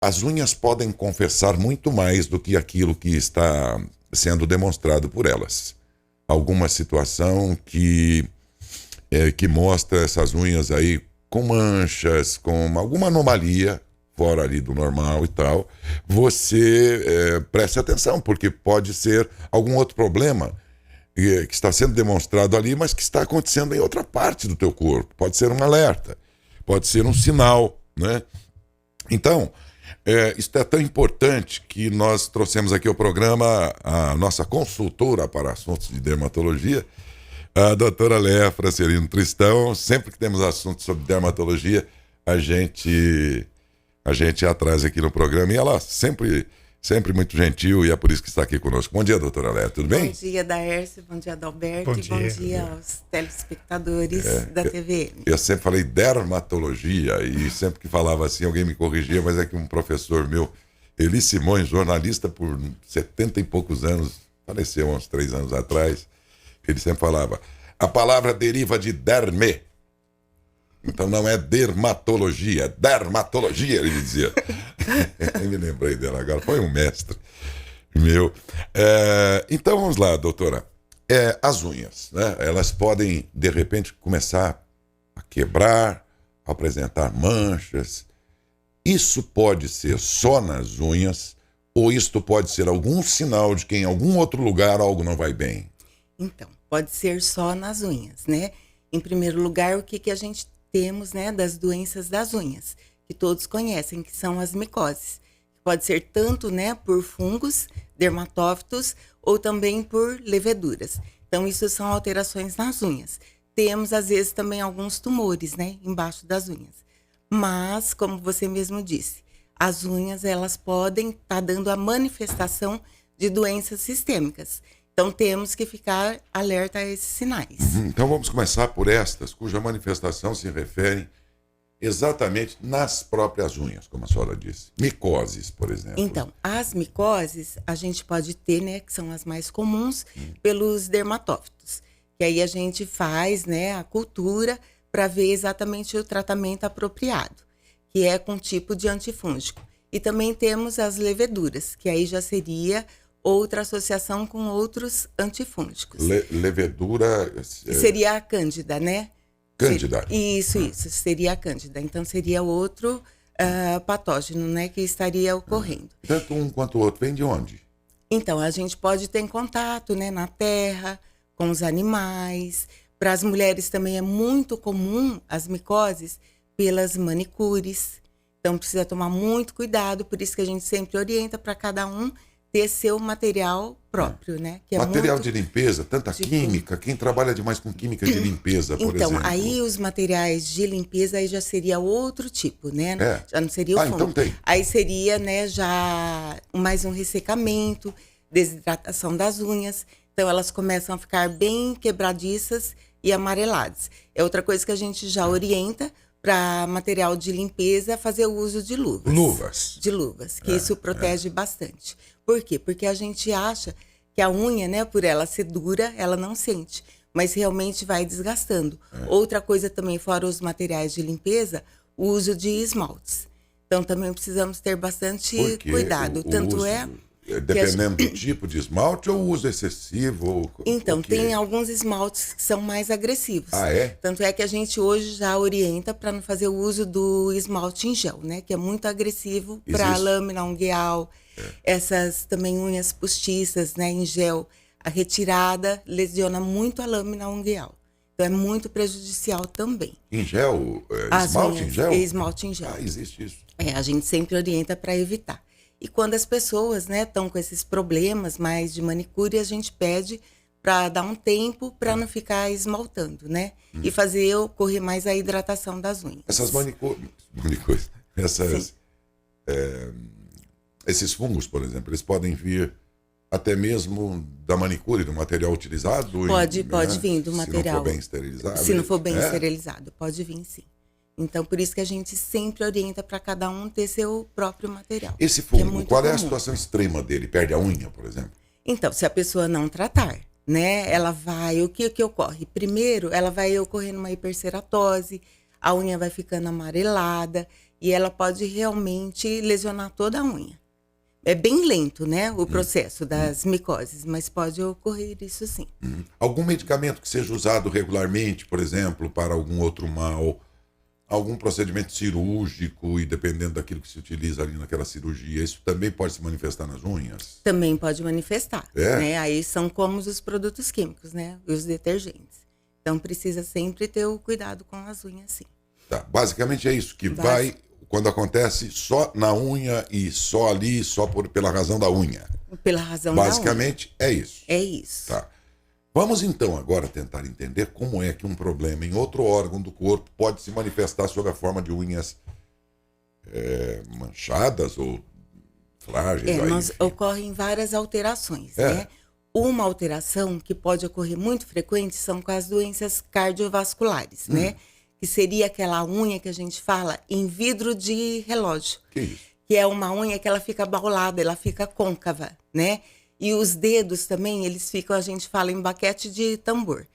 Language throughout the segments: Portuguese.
as unhas podem confessar muito mais do que aquilo que está sendo demonstrado por elas. Alguma situação que mostra essas unhas aí com manchas, com alguma anomalia fora ali do normal e tal, você preste atenção, porque pode ser algum outro problema que está sendo demonstrado ali, mas que está acontecendo em outra parte do teu corpo. Pode ser um alerta, pode ser um sinal, né? Então, isso é tão importante que nós trouxemos aqui ao programa a nossa consultora para assuntos de dermatologia, a doutora Léa Francelino Tristão. Sempre que temos assuntos sobre dermatologia, a gente atrás aqui no programa, e ela sempre muito gentil, e é por isso que está aqui conosco. Bom dia, doutora Léa, tudo bem? Bom dia, Daércio, bom dia, Adalberto, e bom dia aos telespectadores da TV. Eu sempre falei dermatologia, e sempre que falava assim, alguém me corrigia, mas é que um professor meu, Eli Simões, jornalista por 70 e poucos anos, faleceu há uns 3 anos atrás, ele sempre falava, a palavra deriva de derme. Então não é dermatologia, é dermatologia, ele dizia. Eu me lembrei dela agora, foi um mestre meu. Então vamos lá, doutora. As unhas, né? Elas podem, de repente, começar a quebrar, a apresentar manchas. Isso pode ser só nas unhas, ou isto pode ser algum sinal de que em algum outro lugar algo não vai bem? Então, pode ser só nas unhas, né? Em primeiro lugar, o que a gente temos, né, das doenças das unhas, que todos conhecem, que são as micoses. Pode ser tanto, né, por fungos, dermatófitos, ou também por leveduras. Então, isso são alterações nas unhas. Temos, às vezes, também alguns tumores, né, embaixo das unhas. Mas, como você mesmo disse, as unhas, elas podem estar dando a manifestação de doenças sistêmicas. Então, temos que ficar alerta a esses sinais. Então, vamos começar por estas, cuja manifestação se refere exatamente nas próprias unhas, como a senhora disse. Micoses, por exemplo. Então, as micoses, a gente pode ter, né, que são as mais comuns, pelos dermatófitos. Que aí a gente faz, né, a cultura para ver exatamente o tratamento apropriado, que é com tipo de antifúngico. E também temos as leveduras, que aí já seria outra associação com outros antifúngicos. Levedura... Seria a cândida, né? Cândida. Isso, seria a cândida. Então, seria outro patógeno, né, que estaria ocorrendo. Tanto um quanto o outro, vem de onde? Então, a gente pode ter contato, né, na terra, com os animais. Para as mulheres também é muito comum as micoses pelas manicures. Então, precisa tomar muito cuidado, por isso que a gente sempre orienta para cada um ter seu material próprio, né? Que é material muito... de limpeza, tanta química, quem trabalha demais com química de limpeza, por exemplo. Então, aí os materiais de limpeza aí já seria outro tipo, né? Já não seria o fungo. Então tem. Aí seria, né, já mais um ressecamento, desidratação das unhas. Então, elas começam a ficar bem quebradiças e amareladas. É outra coisa que a gente já orienta para material de limpeza, fazer o uso de luvas. De luvas, que isso protege bastante. Por quê? Porque a gente acha que a unha, né, por ela ser dura, ela não sente, mas realmente vai desgastando. Outra coisa também, fora os materiais de limpeza, o uso de esmaltes. Então, também precisamos ter bastante cuidado. Dependendo do tipo de esmalte ou uso excessivo? Então, tem alguns esmaltes que são mais agressivos. Ah, é? Tanto é que a gente hoje já orienta para não fazer o uso do esmalte em gel, né? Que é muito agressivo para a lâmina ungueal, essas também unhas postiças, né, em gel. A retirada lesiona muito a lâmina ungueal. Então, é muito prejudicial também. Em gel? Esmalte em gel? Esmalte em gel. Ah, existe isso. A gente sempre orienta para evitar. E quando as pessoas, né, estão com esses problemas mais de manicure, a gente pede para dar um tempo para não ficar esmaltando, né? E fazer ocorrer mais a hidratação das unhas. Essas manicures, esses fungos, por exemplo, eles podem vir até mesmo da manicure, do material utilizado? Pode vir do material. Se não for bem esterilizado? Se não for bem esterilizado, pode vir sim. Então, por isso que a gente sempre orienta para cada um ter seu próprio material. Esse fungo, qual é a situação extrema dele? Perde a unha, por exemplo? Então, se a pessoa não tratar, né, ela vai... O que ocorre? Primeiro, ela vai ocorrer uma hiperceratose, a unha vai ficando amarelada, e ela pode realmente lesionar toda a unha. É bem lento, né, o processo das micoses, mas pode ocorrer isso sim. Algum medicamento que seja usado regularmente, por exemplo, para algum outro mal, algum procedimento cirúrgico e dependendo daquilo que se utiliza ali naquela cirurgia, isso também pode se manifestar nas unhas? Também pode manifestar, É? né? Aí são como os produtos químicos, né, e os detergentes. Então precisa sempre ter o cuidado com as unhas, sim. Tá. Basicamente é isso, que vai, quando acontece, só na unha e só ali, pela razão da unha. Pela razão da unha. Basicamente é isso. É isso. Tá. Vamos então agora tentar entender como é que um problema em outro órgão do corpo pode se manifestar sob a forma de unhas manchadas ou frágeis. Ocorrem várias alterações, né? Uma alteração que pode ocorrer muito frequente são com as doenças cardiovasculares, né? Que seria aquela unha que a gente fala em vidro de relógio. Que isso? Que é uma unha que ela fica baulada, ela fica côncava, né? E os dedos também, eles ficam, a gente fala, em baquete de tambor.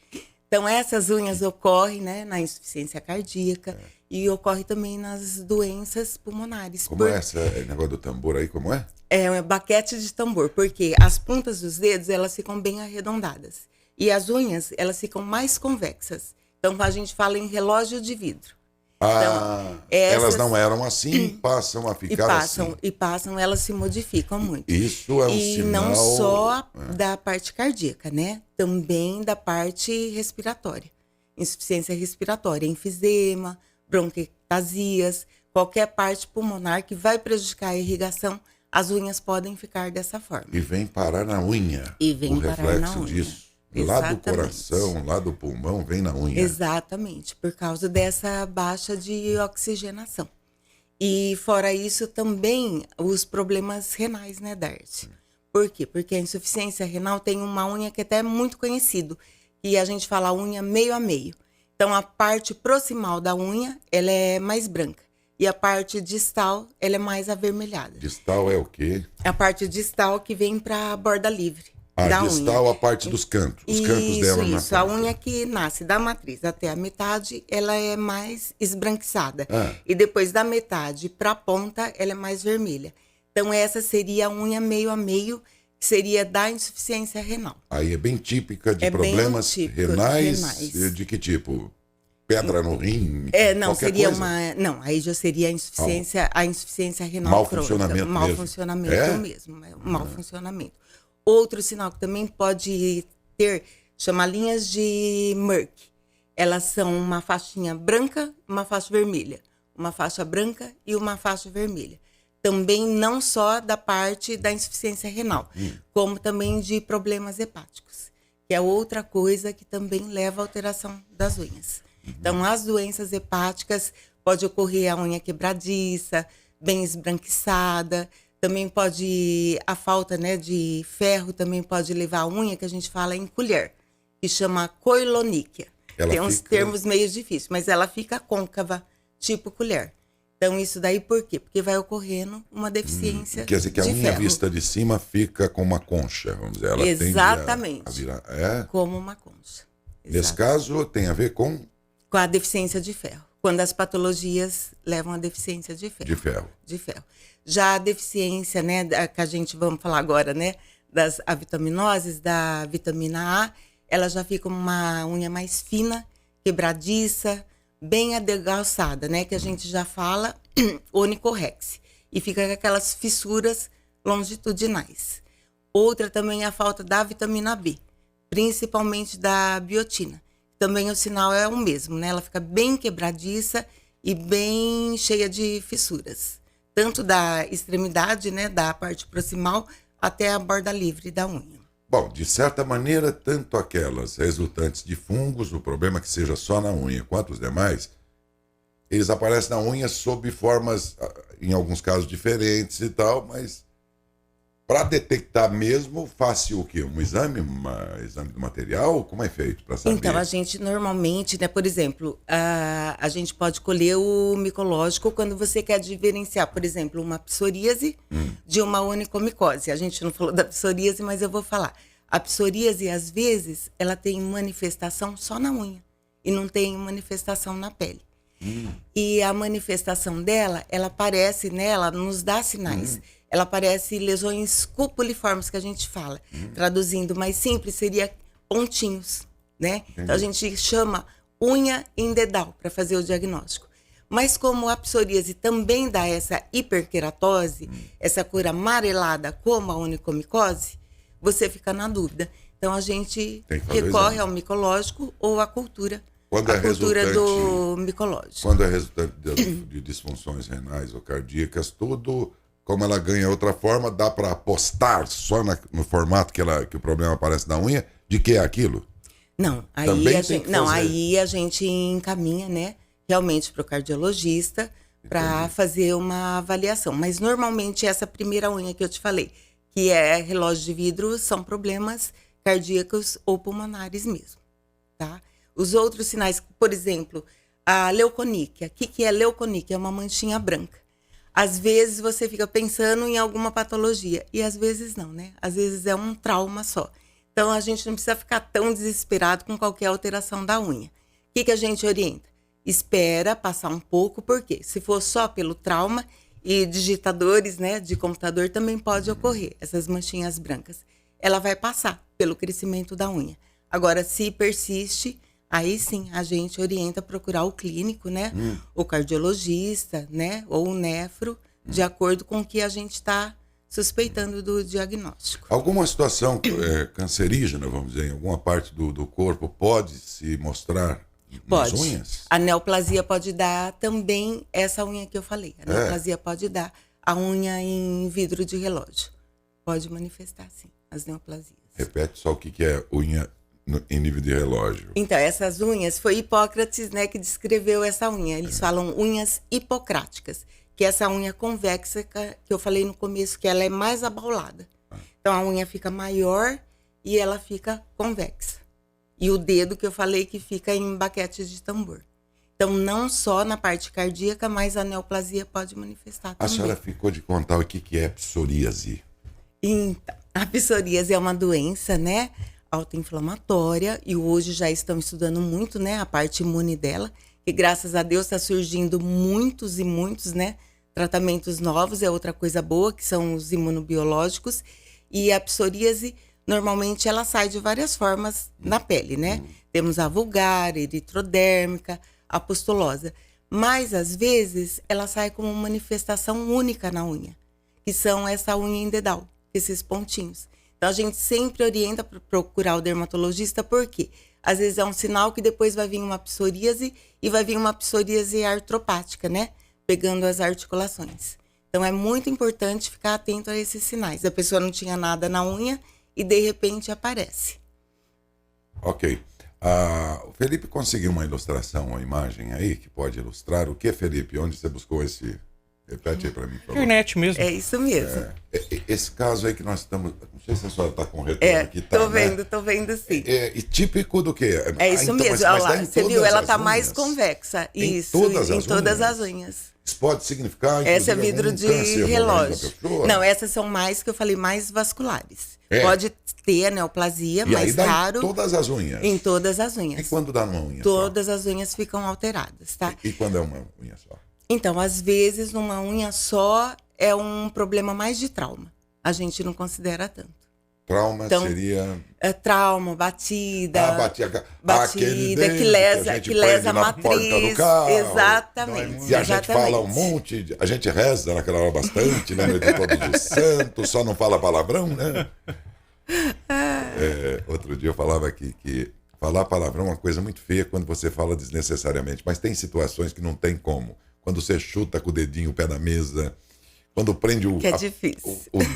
Então, essas unhas ocorrem, né, na insuficiência cardíaca e ocorre também nas doenças pulmonares. Como é esse negócio do tambor aí, como é? É um baquete de tambor, porque as pontas dos dedos, elas ficam bem arredondadas. E as unhas, elas ficam mais convexas. Então, a gente fala em relógio de vidro. Então, elas não eram assim, passam a ficar assim. E passam, elas se modificam muito. Isso é um e sinal... não só da parte cardíaca, né? Também da parte respiratória. Insuficiência respiratória, enfisema, bronquiectasias, qualquer parte pulmonar que vai prejudicar a irrigação, as unhas podem ficar dessa forma. E vem parar na unha. E vem parar na reflexo unha. disso. Exatamente. Lá do coração, lá do pulmão, vem na unha. Exatamente, por causa dessa baixa de oxigenação. E fora isso também os problemas renais, né, Darcy? Por quê? Porque a insuficiência renal tem uma unha que até é muito conhecido, e a gente fala unha meio a meio. Então a parte proximal da unha, ela é mais branca. E a parte distal, ela é mais avermelhada. Distal é o quê? A parte distal que vem para a borda livre. A distal, a parte dos cantos. Os cantos dela na Isso. A unha que nasce da matriz até a metade, ela é mais esbranquiçada. E depois da metade para a ponta, ela é mais vermelha. Então, essa seria a unha meio a meio, que seria da insuficiência renal. Aí é bem típica de problemas renais. De que tipo? Pedra no rim? Não, seria coisa? Não, aí já seria a insuficiência renal mau crônica. Funcionamento mau mesmo. Funcionamento mesmo. Mau funcionamento. Outro sinal que também pode ter, chama linhas de Merck. Elas são uma faixinha branca, uma faixa vermelha. Uma faixa branca e uma faixa vermelha. Também não só da parte da insuficiência renal, como também de problemas hepáticos, que é outra coisa que também leva à alteração das unhas. Então, as doenças hepáticas, pode ocorrer a unha quebradiça, bem esbranquiçada. Também pode, a falta, né, de ferro também pode levar a unha, que a gente fala em colher, que chama coiloníquia. Tem uns termos meio difíceis, mas ela fica côncava, tipo colher. Então, isso daí por quê? Porque vai ocorrendo uma deficiência de ferro. Quer dizer que a unha vista de cima fica com uma concha, vamos dizer. Ela exatamente. Tende a virar, como uma concha. Nesse caso, tem a ver com a deficiência de ferro. Quando as patologias levam à deficiência de ferro. De ferro. Já a deficiência, né, que a gente vamos falar agora, né, das avitaminoses, da vitamina A, ela já fica uma unha mais fina, quebradiça, bem adelgaçada, né, que a gente já fala onicorrex. E fica com aquelas fissuras longitudinais. Outra também é a falta da vitamina B, principalmente da biotina. Também o sinal é o mesmo, né? Ela fica bem quebradiça e bem cheia de fissuras. Tanto da extremidade, né, da parte proximal, até a borda livre da unha. Bom, de certa maneira, tanto aquelas resultantes de fungos, o problema que seja só na unha, quanto os demais, eles aparecem na unha sob formas, em alguns casos, diferentes e tal, mas para detectar mesmo, faz-se o quê? Um exame do material? Como é feito para saber? Então, a gente normalmente, né, por exemplo, a gente pode colher o micológico quando você quer diferenciar, por exemplo, uma psoríase de uma onicomicose. A gente não falou da psoríase, mas eu vou falar. A psoríase, às vezes, ela tem manifestação só na unha e não tem manifestação na pele. E a manifestação dela, ela aparece nela, nos dá sinais. Ela aparece lesões cupuliformes, que a gente fala. Traduzindo mais simples, seria pontinhos, né? Então a gente chama unha em dedal para fazer o diagnóstico. Mas como a psoríase também dá essa hiperqueratose, essa cor amarelada como a onicomicose, você fica na dúvida. Então a gente recorre ao micológico ou à cultura. Quando a cultura do micológico. Quando é resultante de disfunções renais ou cardíacas, tudo, como ela ganha outra forma, dá para apostar só no formato que o problema aparece na unha, de que é aquilo? Não, aí a gente encaminha, né, realmente para o cardiologista para fazer uma avaliação. Mas normalmente essa primeira unha que eu te falei, que é relógio de vidro, são problemas cardíacos ou pulmonares mesmo, tá? Os outros sinais, por exemplo, a leuconíquia. O que é leuconíquia? É uma manchinha branca. Às vezes você fica pensando em alguma patologia e às vezes não, né? Às vezes é um trauma só. Então a gente não precisa ficar tão desesperado com qualquer alteração da unha. O que a gente orienta? Espera passar um pouco, porque se for só pelo trauma, e digitadores, né, de computador também pode ocorrer, essas manchinhas brancas. Ela vai passar pelo crescimento da unha. Agora, se persiste, aí sim a gente orienta a procurar o clínico, né, o cardiologista, né, ou o nefro, de acordo com o que a gente está suspeitando do diagnóstico. Alguma situação cancerígena, vamos dizer, em alguma parte do corpo pode se mostrar nas unhas? A neoplasia pode dar também essa unha que eu falei. A neoplasia pode dar a unha em vidro de relógio. Pode manifestar, sim, as neoplasias. Repete só o que é unha em nível de relógio. Então, essas unhas, foi Hipócrates, né, que descreveu essa unha. Eles falam unhas hipocráticas, que é essa unha convexa que eu falei no começo, que ela é mais abaulada. Então, a unha fica maior e ela fica convexa. E o dedo que eu falei que fica em baquete de tambor. Então, não só na parte cardíaca, mas a neoplasia pode manifestar também. A senhora ficou de contar o que é psoríase. Então, a psoríase é uma doença, né, autoinflamatória, e hoje já estão estudando muito, né, a parte imune dela, que graças a Deus está surgindo muitos e muitos, né, tratamentos novos. É outra coisa boa, que são os imunobiológicos. E a psoríase, normalmente, ela sai de várias formas na pele, né? Temos a vulgar, eritrodérmica, a pustulosa. Mas, às vezes, ela sai como uma manifestação única na unha, que são essa unha em dedal, esses pontinhos. Então, a gente sempre orienta para procurar o dermatologista, porque às vezes é um sinal que depois vai vir uma psoríase e vai vir uma psoríase artropática, né? Pegando as articulações. Então, é muito importante ficar atento a esses sinais. A pessoa não tinha nada na unha e, de repente, aparece. Ok. O Felipe conseguiu uma ilustração, uma imagem aí que pode ilustrar. O que, Felipe? Onde você buscou esse... Repete aí para mim, por favor. Internet mesmo. É isso mesmo. Esse caso aí que nós estamos... Não sei se a senhora está com o retorno aqui. Tá, tô vendo sim. E típico do quê? É isso mesmo. Mas olha lá, você viu? Ela está unhas? mais convexa. Isso, em todas as unhas. Isso pode significar... Essa é vidro de relógio. Não, essas são mais, que eu falei, mais vasculares. Pode ter a neoplasia, mais raro. Em todas as unhas? Em todas as unhas. E quando dá numa unha Todas só? as unhas ficam alteradas, tá? E quando é uma unha só? Então, às vezes, numa unha só é um problema mais de trauma. A gente não considera tanto. Trauma então, seria... trauma, batida. Batida que lesa a matriz. Exatamente. E a gente fala um monte, a gente reza naquela hora bastante, né? De todos os santos, só não fala palavrão, né? Outro dia eu falava aqui que falar palavrão é uma coisa muito feia quando você fala desnecessariamente, mas tem situações que não tem como. Quando você chuta com o dedinho o pé da mesa, quando prende o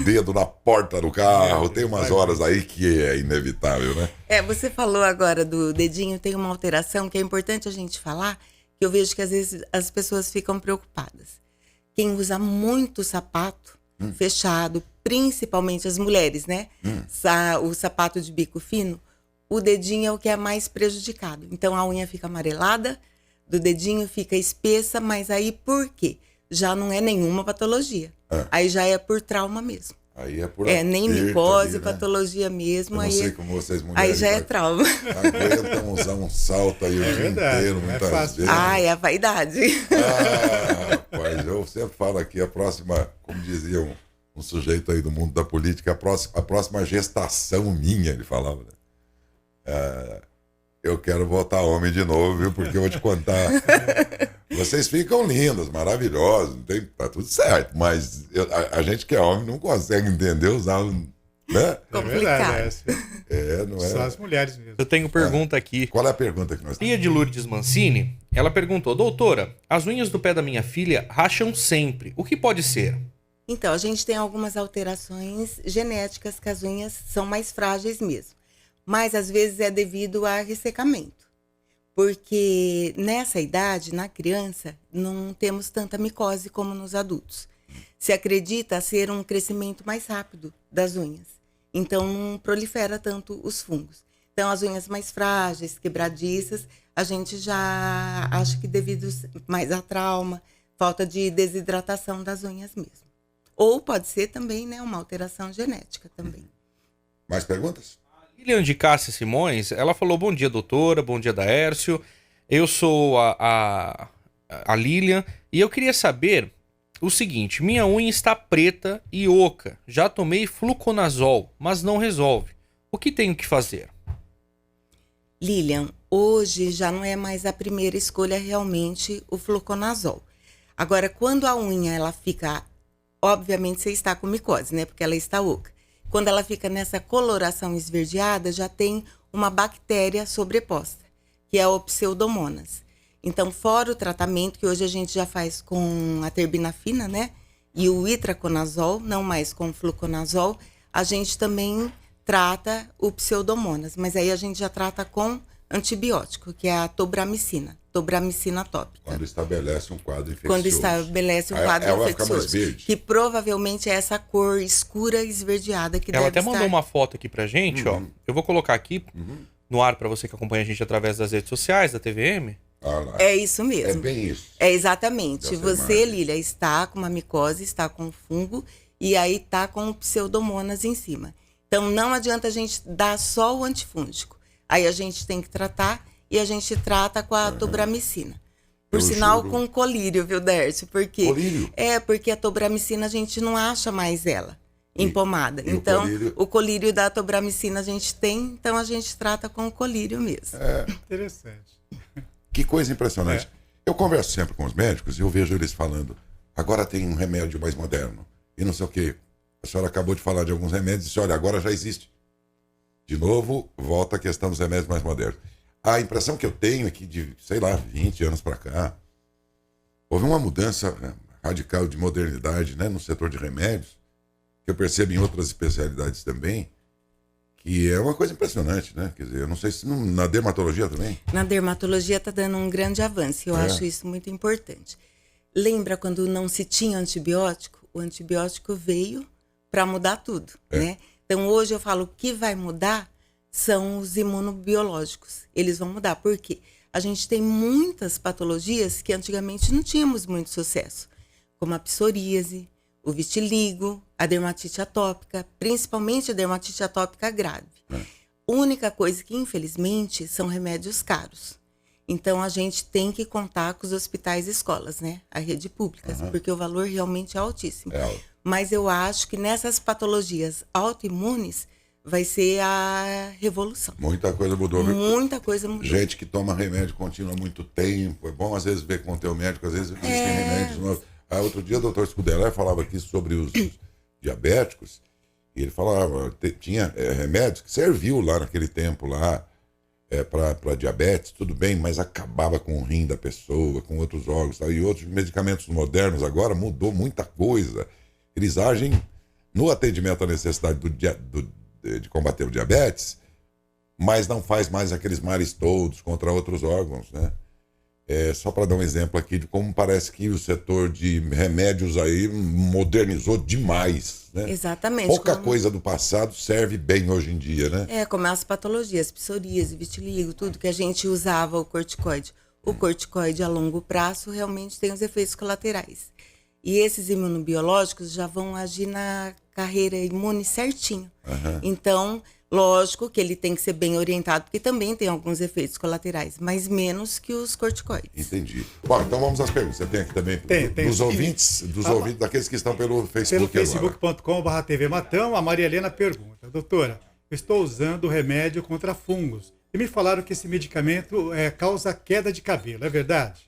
dedo na porta do carro, tem umas horas aí que é inevitável, né? Você falou agora do dedinho, tem uma alteração que é importante a gente falar, que eu vejo que às vezes as pessoas ficam preocupadas. Quem usa muito sapato fechado, principalmente as mulheres, né? O sapato de bico fino, o dedinho é o que é mais prejudicado. Então a unha fica amarelada, do dedinho fica espessa, mas aí por quê? Já não é nenhuma patologia. Aí já é por trauma mesmo. Aí é por nem aperto micose, ali, né? patologia mesmo. Eu não aí, sei como vocês mulheres aí já é trauma. aguentam usar um salto aí o dia verdade, inteiro, não é muitas fácil. vezes. É a vaidade. Ah, rapaz, eu sempre falo aqui, a próxima, como dizia um sujeito aí do mundo da política, a próxima gestação minha, ele falava, né? Eu quero votar homem de novo, viu? Porque eu vou te contar. Vocês ficam lindas, maravilhosas, tá tudo certo, mas a gente que é homem não consegue entender usar, né? Complicado. Não é? Só as mulheres mesmo. Eu tenho pergunta aqui. Qual é a pergunta que nós temos? Maria de Lourdes Mancini, ela perguntou: doutora, as unhas do pé da minha filha racham sempre. O que pode ser? Então, a gente tem algumas alterações genéticas que as unhas são mais frágeis mesmo. Mas às vezes é devido a ressecamento. Porque nessa idade, na criança, não temos tanta micose como nos adultos. Se acredita ser um crescimento mais rápido das unhas. Então não prolifera tanto os fungos. Então as unhas mais frágeis, quebradiças, a gente já acha que devido mais a trauma, falta de desidratação das unhas mesmo. Ou pode ser também, né, uma alteração genética também. Mais perguntas? Lilian de Cássia Simões, ela falou: bom dia, doutora, bom dia, Daércio. Eu sou a Lilian e eu queria saber o seguinte: minha unha está preta e oca. Já tomei fluconazol, mas não resolve. O que tenho que fazer? Lilian, hoje já não é mais a primeira escolha realmente o fluconazol. Agora, quando a unha ela fica, obviamente você está com micose, né? Porque ela está oca. Quando ela fica nessa coloração esverdeada, já tem uma bactéria sobreposta, que é a Pseudomonas. Então, fora o tratamento que hoje a gente já faz com a terbinafina, né? E o itraconazol, não mais com o fluconazol, a gente também trata o Pseudomonas. Mas aí a gente já trata com antibiótico, que é a tobramicina tópica. Quando estabelece um quadro infeccioso. Quando estabelece um quadro ela vai ficar mais infeccioso. verde. Que provavelmente é essa cor escura esverdeada que Ela deve até mandou uma foto aqui pra gente, ó. Eu vou colocar aqui no ar pra você que acompanha a gente através das redes sociais, da TVM. É isso mesmo. É bem isso. É exatamente. Dessa Você, imagem. Lília, está com uma micose, está com fungo e aí está com o pseudomonas em cima. Então não adianta a gente dar só o antifúngico. Aí a gente tem que tratar e a gente trata com a tobramicina. Por sinal, com colírio, viu, Dércio? Porque Colírio? Porque a tobramicina a gente não acha mais ela em pomada. e então, o o colírio da tobramicina a gente tem, então a gente trata com o colírio mesmo. Interessante. Que coisa impressionante. Eu converso sempre com os médicos e eu vejo eles falando: agora tem um remédio mais moderno e não sei o quê. A senhora acabou de falar de alguns remédios e disse: olha, agora já existe. De novo, volta a questão dos remédios mais modernos. A impressão que eu tenho é que de, sei lá, 20 anos para cá, houve uma mudança, né, radical de modernidade, né, no setor de remédios, que eu percebo em outras especialidades também, que é uma coisa impressionante, né? Quer dizer, eu não sei se na dermatologia também. Na dermatologia está dando um grande avanço, eu acho isso muito importante. Lembra quando não se tinha antibiótico? O antibiótico veio para mudar tudo, né? Então hoje eu falo, o que vai mudar são os imunobiológicos. Eles vão mudar, por quê? A gente tem muitas patologias que antigamente não tínhamos muito sucesso, como a psoríase, o vitiligo, a dermatite atópica, principalmente a dermatite atópica grave. Única coisa que, infelizmente, são remédios caros. Então, a gente tem que contar com os hospitais e escolas, né? A rede pública, porque o valor realmente é altíssimo. Mas eu acho que nessas patologias autoimunes vai ser a revolução. Muita coisa mudou. Muita coisa mudou. Gente que toma remédio contínuo há muito tempo. É bom, às vezes, ver com o teu médico, às vezes existem remédios novos. Outro dia o doutor Scudeler falava aqui sobre os diabéticos, e ele falava, tinha remédios que serviu lá naquele tempo lá para diabetes, tudo bem, mas acabava com o rim da pessoa, com outros órgãos, tá? E outros medicamentos modernos agora mudou muita coisa. Eles agem no atendimento à necessidade de combater o diabetes, mas não faz mais aqueles males todos contra outros órgãos, né? Só para dar um exemplo aqui de como parece que o setor de remédios aí modernizou demais, né? Exatamente. Pouca coisa do passado serve bem hoje em dia, né? Como as patologias, psoríase, vitiligo, tudo que a gente usava o corticoide. O corticoide a longo prazo realmente tem os efeitos colaterais. E esses imunobiológicos já vão agir na carreira imune certinho. Então, lógico que ele tem que ser bem orientado, porque também tem alguns efeitos colaterais, mas menos que os corticoides. Entendi. Bom, então vamos às perguntas. Você tem aqui também Tem. dos ouvintes, daqueles que estão pelo Facebook Pelo agora. facebook.com/TV Matão, a Maria Helena pergunta: doutora, eu estou usando remédio contra fungos e me falaram que esse medicamento causa queda de cabelo, é verdade?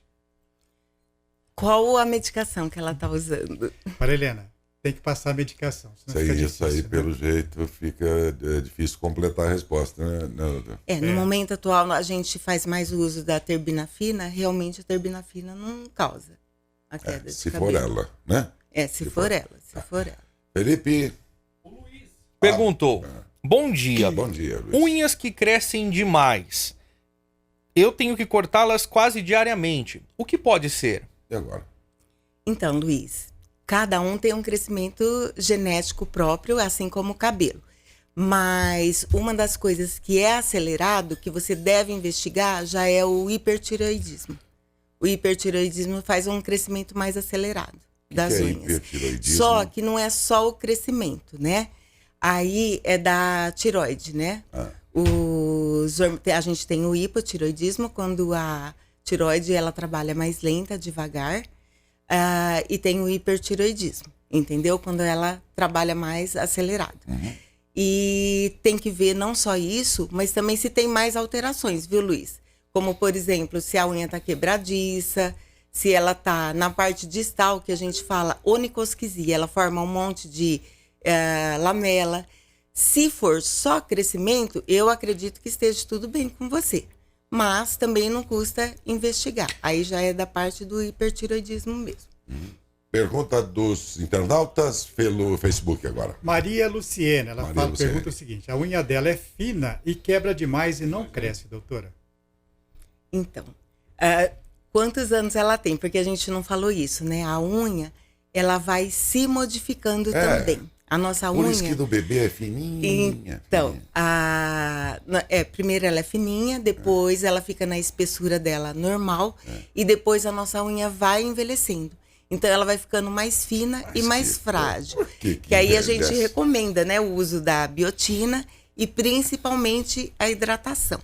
Qual a medicação que ela está usando? Maria Helena, tem que passar a medicação. Senão fica Isso aí, difícil, né? pelo jeito, fica difícil completar a resposta, né? No momento atual, a gente faz mais uso da terbinafina. Realmente, a terbinafina não causa a queda de Se cabelo. for ela, né? Se for ela. Felipe. Perguntou. Bom dia. Bom dia, Luiz. Unhas que crescem demais. Eu tenho que cortá-las quase diariamente. O que pode ser? E agora? Então, Luiz, cada um tem um crescimento genético próprio, assim como o cabelo. Mas uma das coisas que é acelerado, que você deve investigar, já é o hipertireoidismo. O hipertireoidismo faz um crescimento mais acelerado das que é unhas. hipertireoidismo? Só que não é só o crescimento, né? Aí é da tireoide, né? A gente tem o hipotireoidismo, quando a tireoide ela trabalha mais lenta, devagar. E tem o hipertireoidismo, entendeu? Quando ela trabalha mais acelerado. E tem que ver não só isso, mas também se tem mais alterações, viu, Luiz? Como, por exemplo, se a unha tá quebradiça, se ela tá na parte distal, que a gente fala onicosquisia, ela forma um monte de lamela. Se for só crescimento, eu acredito que esteja tudo bem com você. Mas também não custa investigar. Aí já é da parte do hipertireoidismo mesmo. Pergunta dos internautas pelo Facebook agora. Maria Luciena, Luciene. pergunta o seguinte: a unha dela é fina e quebra demais e não cresce, doutora? Então, quantos anos ela tem? Porque a gente não falou isso, né? A unha, ela vai se modificando também. A nossa unha... Por isso que do bebê é fininha. Então, primeiro ela é fininha, depois ela fica na espessura dela normal, e depois a nossa unha vai envelhecendo. Então ela vai ficando mais fina e mais frágil. Por que aí a gente envelhece? recomenda, né, o uso da biotina e principalmente a hidratação.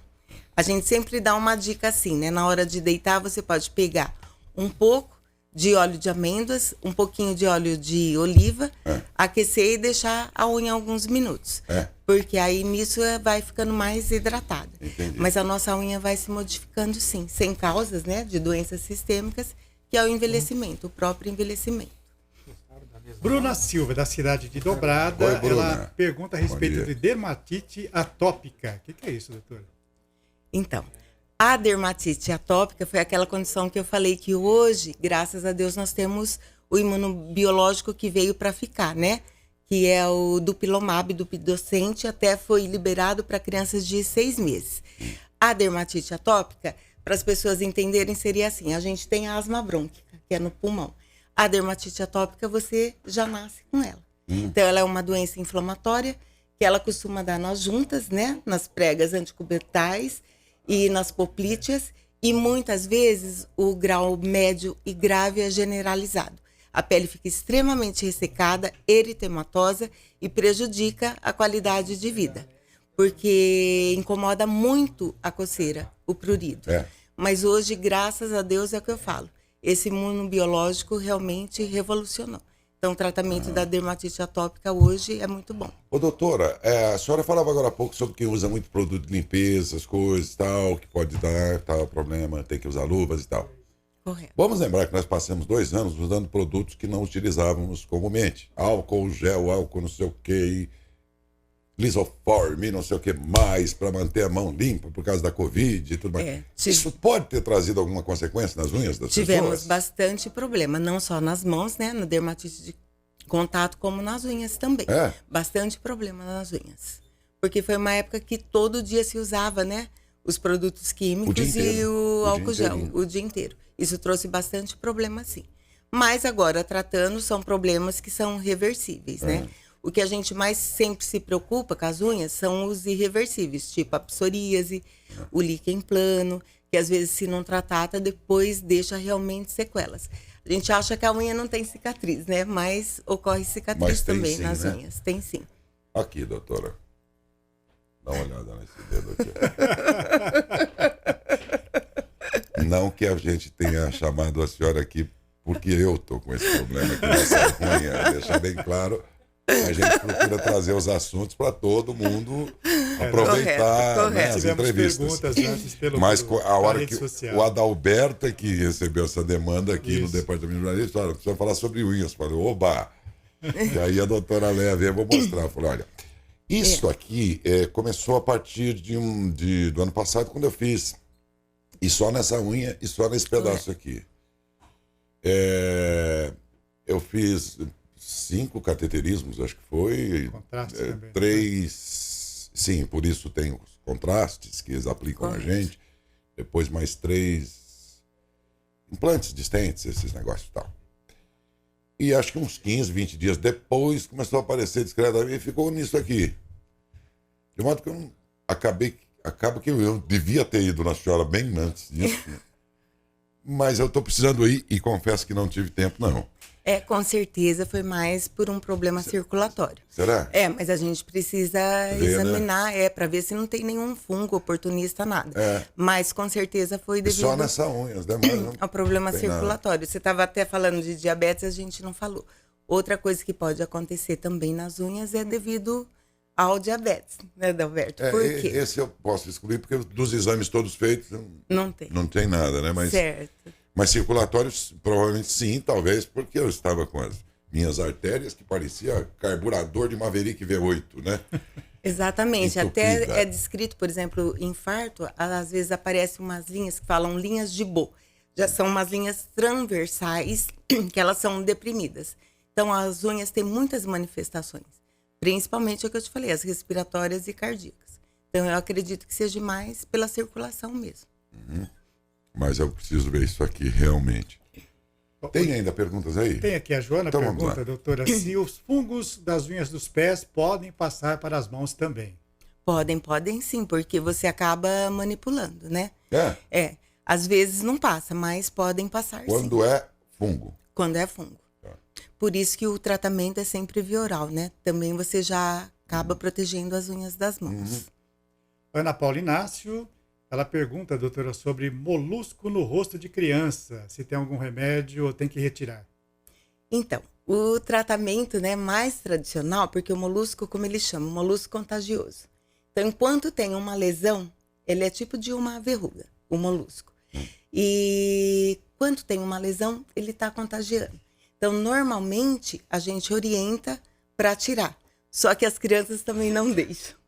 A gente sempre dá uma dica assim, né? Na hora de deitar, você pode pegar um pouco de óleo de amêndoas, um pouquinho de óleo de oliva, aquecer e deixar a unha alguns minutos. Porque aí nisso vai ficando mais hidratada. Entendi. Mas a nossa unha vai se modificando sim, sem causas, né, de doenças sistêmicas, que é o envelhecimento, o próprio envelhecimento. Bruna Silva, da cidade de Dobrada, Oi, Bruna. ela pergunta a respeito de dermatite atópica. O que é isso, doutora? Então, a dermatite atópica foi aquela condição que eu falei que hoje, graças a Deus, nós temos o imunobiológico que veio para ficar, né? Que é o dupilumab, dupidocente, até foi liberado para crianças de 6 meses. A dermatite atópica, para as pessoas entenderem, seria assim: a gente tem a asma brônquica, que é no pulmão. A dermatite atópica, você já nasce com ela. Então, ela é uma doença inflamatória que ela costuma dar nas juntas, né? Nas pregas anticubertais e nas poplíteas, e muitas vezes o grau médio e grave é generalizado. A pele fica extremamente ressecada, eritematosa e prejudica a qualidade de vida, porque incomoda muito a coceira, o prurido. Mas hoje, graças a Deus, é o que eu falo, esse imunobiológico realmente revolucionou. Então, o tratamento da dermatite atópica hoje é muito bom. Ô, doutora, a senhora falava agora há pouco sobre quem usa muito produto de limpeza, as coisas e tal, que pode dar tal problema, tem que usar luvas e tal. Correto. Vamos lembrar que nós passamos 2 anos usando produtos que não utilizávamos comumente. Álcool gel, álcool não sei o que, lisoforme, não sei o que mais, para manter a mão limpa por causa da Covid e tudo mais. Isso pode ter trazido alguma consequência nas unhas das Tivemos pessoas? bastante problema, não só nas mãos, né, na dermatite de contato, como nas unhas também. Bastante problema nas unhas. Porque foi uma época que todo dia se usava, né, os produtos químicos e o álcool gel o dia inteiro. Isso trouxe bastante problema, sim. Mas agora, tratando, são problemas que são reversíveis, né? O que a gente mais sempre se preocupa com as unhas são os irreversíveis, tipo a psoríase, o líquen plano, que às vezes, se não tratada, depois deixa realmente sequelas. A gente acha que a unha não tem cicatriz, né? Mas ocorre cicatriz Mas tem também sim, nas né? unhas. Tem sim. Aqui, doutora. Dá uma olhada nesse dedo aqui. Não que a gente tenha chamado a senhora aqui porque eu tô com esse problema aqui nessa unha. Deixar bem claro, a gente procura trazer os assuntos para todo mundo aproveitar, correto. né, as Tivemos entrevistas. perguntas antes Mas a hora rede que social. o Adalberto é que recebeu essa demanda aqui no Isso. departamento de jornalismo, olha, precisa falar sobre unhas. Falei, oba! E aí a doutora Léa veio, eu vou mostrar. Falei, olha, isso aqui começou a partir do ano passado, quando eu fiz. E só nessa unha e só nesse pedaço aqui. Eu fiz 5 cateterismos, acho que foi. Contraste também. 3. Sim, por isso tem os contrastes que eles aplicam na gente. Depois mais 3 implantes de stents, esses negócios e tal. E acho que uns 15, 20 dias depois começou a aparecer discretamente e ficou nisso aqui. De modo que eu não, acaba que eu devia ter ido na senhora bem antes disso. Né? Mas eu estou precisando ir e confesso que não tive tempo, não. Com certeza foi mais por um problema circulatório. Será? Mas a gente precisa examinar, para ver se não tem nenhum fungo oportunista, nada. Mas com certeza foi devido Só nessa unha, né? ao problema tem circulatório. Você estava até falando de diabetes, a gente não falou. Outra coisa que pode acontecer também nas unhas é devido ao diabetes, né, Adalberto? Por quê? Esse eu posso excluir, porque dos exames todos feitos Não tem. não tem nada, né? Certo. Mas circulatórios, provavelmente sim, talvez, porque eu estava com as minhas artérias que parecia carburador de Maverick V8, né? Exatamente. Entupida. Até é descrito, por exemplo, infarto, às vezes aparecem umas linhas que falam linhas de Bo. Já são umas linhas transversais que elas são deprimidas. Então, as unhas têm muitas manifestações, principalmente o que eu te falei, as respiratórias e cardíacas. Então, eu acredito que seja mais pela circulação mesmo. Mas eu preciso ver isso aqui realmente. Tem ainda perguntas aí? Tem aqui a Joana Então, vamos pergunta, lá. doutora, se os fungos das unhas dos pés podem passar para as mãos também. Podem sim, porque você acaba manipulando, né? Às vezes não passa, mas podem passar sim. Quando é fungo. Quando é fungo. Por isso que o tratamento é sempre via oral, né? Também você já acaba protegendo as unhas das mãos. Ana Paula Inácio, ela pergunta, doutora, sobre molusco no rosto de criança, se tem algum remédio ou tem que retirar. Então, o tratamento, né, mais tradicional, porque o molusco, como ele chama, molusco contagioso. Então, enquanto tem uma lesão, ele é tipo de uma verruga, o molusco. E quando tem uma lesão, ele está contagiando. Então, normalmente, a gente orienta para tirar. Só que as crianças também não deixam.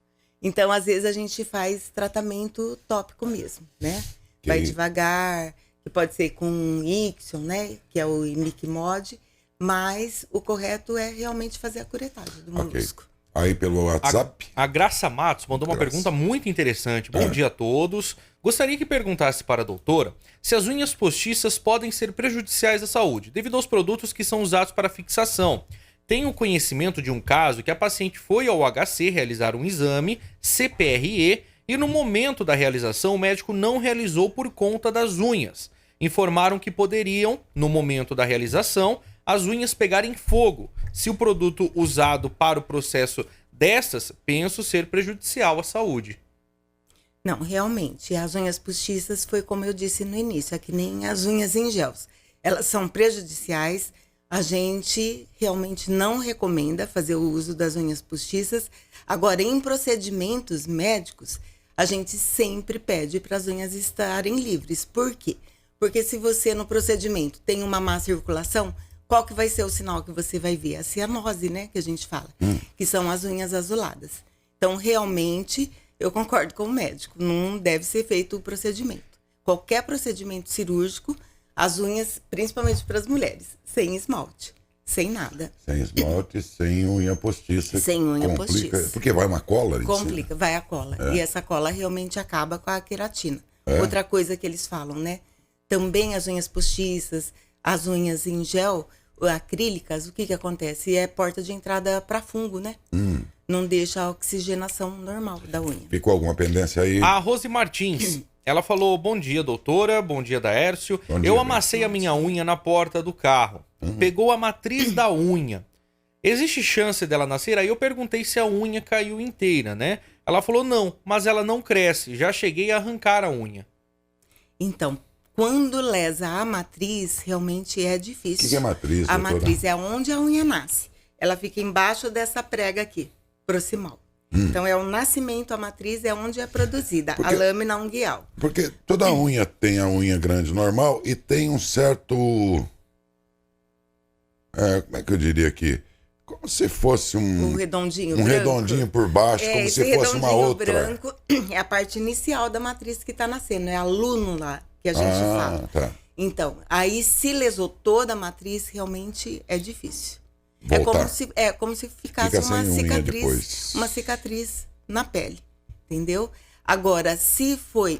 Então, às vezes, a gente faz tratamento tópico mesmo, né? Vai devagar, que pode ser com Ixion, né? Que é o Imiquimod. Mas o correto é realmente fazer a curetagem do molusco. Aí pelo WhatsApp. A Graça Matos mandou uma pergunta muito interessante. Bom dia a todos. Gostaria que perguntasse para a doutora se as unhas postiças podem ser prejudiciais à saúde, devido aos produtos que são usados para fixação. Tenho conhecimento de um caso que a paciente foi ao HC realizar um exame, CPRE, e no momento da realização o médico não realizou por conta das unhas. Informaram que poderiam, no momento da realização, as unhas pegarem fogo. Se o produto usado para o processo dessas, penso ser prejudicial à saúde. Não, realmente, as unhas postiças foi como eu disse no início, é que nem as unhas em gels. Elas são prejudiciais, a gente realmente não recomenda fazer o uso das unhas postiças. Agora, em procedimentos médicos, a gente sempre pede para as unhas estarem livres. Por quê? Porque se você no procedimento tem uma má circulação, qual que vai ser o sinal que você vai ver? A cianose, né, que a gente fala, que são as unhas azuladas. Então, realmente, eu concordo com o médico, não deve ser feito o procedimento. Qualquer procedimento cirúrgico, as unhas, principalmente para as mulheres, sem esmalte, sem nada. Sem esmalte, sem unha postiça. Sem unha postiça. Porque vai uma cola? Complica, vai a cola. E essa cola realmente acaba com a queratina. Outra coisa que eles falam, né? Também as unhas postiças, as unhas em gel, acrílicas, o que acontece? É porta de entrada para fungo, né? Não deixa a oxigenação normal da unha. Ficou alguma pendência aí? A Rose Martins Ela falou, bom dia, doutora, bom dia, Daércio. Bom dia, Eu amassei a minha unha na porta do carro. Pegou a matriz da unha. Existe chance dela nascer? Aí eu perguntei se a unha caiu inteira, né? Ela falou, não, mas ela não cresce. Já cheguei a arrancar a unha. Então, quando lesa a matriz, realmente é difícil. O que é matriz, A doutora? matriz é onde a unha nasce. Ela fica embaixo dessa prega aqui, proximal. Então, é o nascimento, a matriz é onde é produzida, Porque- a lâmina unguial. Porque toda unha tem a unha grande normal e tem um certo... como é que eu diria aqui? Como se fosse O redondinho um branco. redondinho por baixo, como Esse se fosse uma redondinho outra. branco é a parte inicial da matriz que está nascendo, é a lúnula que a gente fala. Tá. Então, aí se lesou toda a matriz, realmente é difícil. Voltar. É como se ficasse Fica uma sem unha cicatriz, depois. uma cicatriz na pele, entendeu? Agora, se foi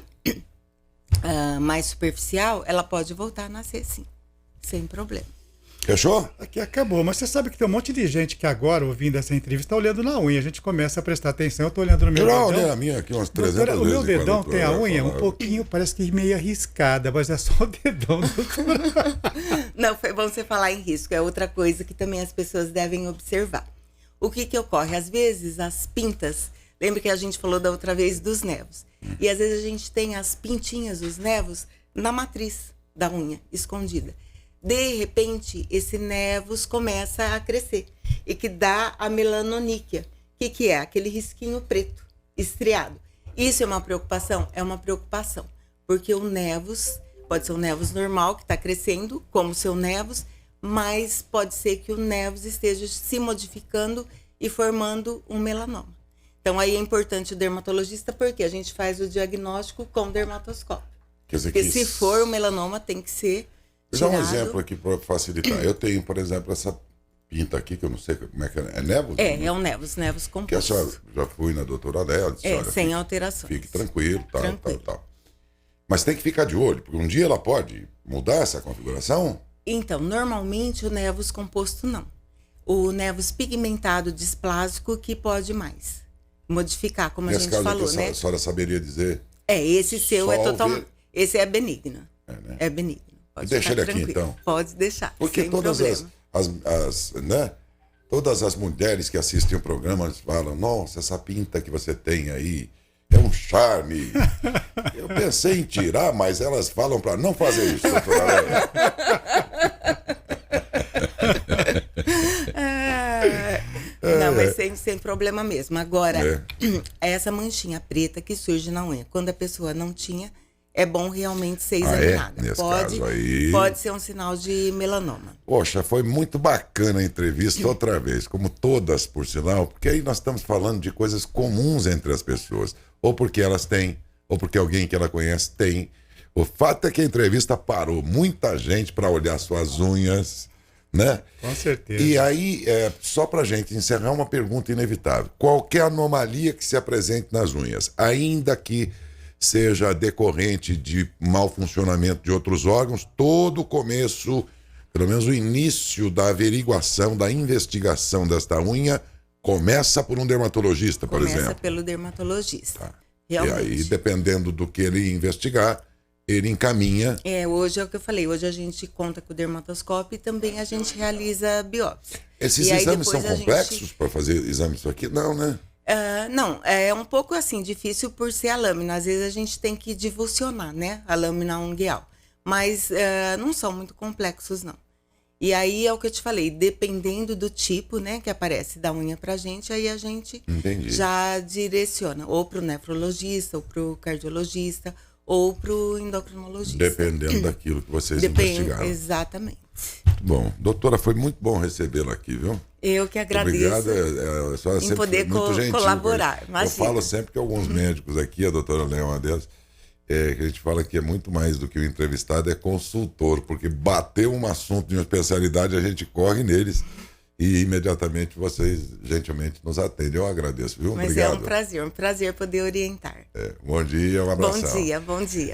mais superficial, ela pode voltar a nascer sim, sem problema. Fechou? Aqui acabou, mas você sabe que tem um monte de gente que agora, ouvindo essa entrevista, está olhando na unha. A gente começa a prestar atenção. Eu estou olhando no meu Eu já dedão. olhei a minha aqui umas 300 Doutora, o vezes. meu dedão enquanto tem a eu unha um falava. pouquinho, parece que meio arriscada, mas é só o dedão, doutora. Não, foi bom você falar em risco. É outra coisa que também as pessoas devem observar. O que que ocorre? Às vezes, as pintas... Lembra que a gente falou da outra vez dos nevos? E às vezes a gente tem as pintinhas, os nevos, na matriz da unha, escondida. De repente, esse nevos começa a crescer. E que dá a melanoníquia. O que é? Aquele risquinho preto, estriado. Isso é uma preocupação? É uma preocupação. Porque o nevos... Pode ser um nevos normal, que está crescendo, como o seu nevos, mas pode ser que o nevos esteja se modificando e formando um melanoma. Então, aí é importante o dermatologista, porque a gente faz o diagnóstico com o dermatoscópio. Quer dizer Porque que se for o melanoma, tem que ser Vou dar um tirado. exemplo aqui para facilitar. Eu tenho, por exemplo, essa pinta aqui, que eu não sei como é que é. É nevos? É um nevos Que a composto. senhora já fui na doutora Léo, disse, olha, Sem fique- alterações. Fique tranquilo, tal, Tranquilo. tal. Mas tem que ficar de olho, porque um dia ela pode mudar essa configuração. Então, normalmente o nevos composto não. O nevos pigmentado displásico que pode mais modificar, como a Nesse gente caso falou, aqui, né? a senhora saberia dizer. Esse seu Só é ao totalmente. ver- Esse é benigno. né? É benigno. Pode Deixa ficar ele aqui, tranquilo. então. Pode deixar. Porque sem todas problema. né? Todas as mulheres que assistem o programa elas falam, nossa, essa pinta que você tem aí é um charme. Eu pensei em tirar, mas elas falam para não fazer isso, doutora Léa. Não, mas sem problema mesmo. Agora, É. essa manchinha preta que surge na unha, quando a pessoa não tinha, é bom realmente ser Ah, é? examinada. Nesse caso aí- Pode ser um sinal de melanoma. Poxa, foi muito bacana a entrevista outra vez, como todas, por sinal, porque aí nós estamos falando de coisas comuns entre as pessoas. Ou porque elas têm, ou porque alguém que ela conhece tem. O fato é que a entrevista parou muita gente para olhar suas unhas, né? Com certeza. E aí, só pra gente encerrar, uma pergunta inevitável. Qualquer anomalia que se apresente nas unhas, ainda que seja decorrente de mau funcionamento de outros órgãos, todo o começo, pelo menos o início da averiguação, da investigação desta unha, começa por um dermatologista, por Começa exemplo. pelo dermatologista. Tá. Realmente. E aí, dependendo do que ele investigar, ele encaminha. Hoje é o que eu falei, hoje a gente conta com o dermatoscópio e também a gente realiza biópsia. Esses E aí exames são depois a gente- complexos para fazer exames disso aqui? Não, né? Não, é um pouco assim, difícil por ser a lâmina. Às vezes a gente tem que divulsionar, né? A lâmina unguial. Mas não são muito complexos, não. E aí é o que eu te falei, dependendo do tipo, né, que aparece da unha pra gente, aí a gente Entendi. já direciona ou pro nefrologista, ou pro cardiologista, ou pro endocrinologista. Dependendo daquilo que vocês Depende, investigaram. exatamente. Muito bom. Doutora, foi muito bom recebê-la aqui, viu? Eu que agradeço. Obrigado. A senhora em sempre poder foi muito gentil. colaborar, Eu imagina. falo sempre que alguns médicos aqui, a doutora Léa é uma delas, que a gente fala que é muito mais do que o entrevistado, é consultor, porque bateu um assunto de uma especialidade, a gente corre neles e imediatamente vocês gentilmente nos atendem. Eu agradeço, viu? Mas Obrigado. é um prazer poder orientar. Bom dia, um abração. Bom dia.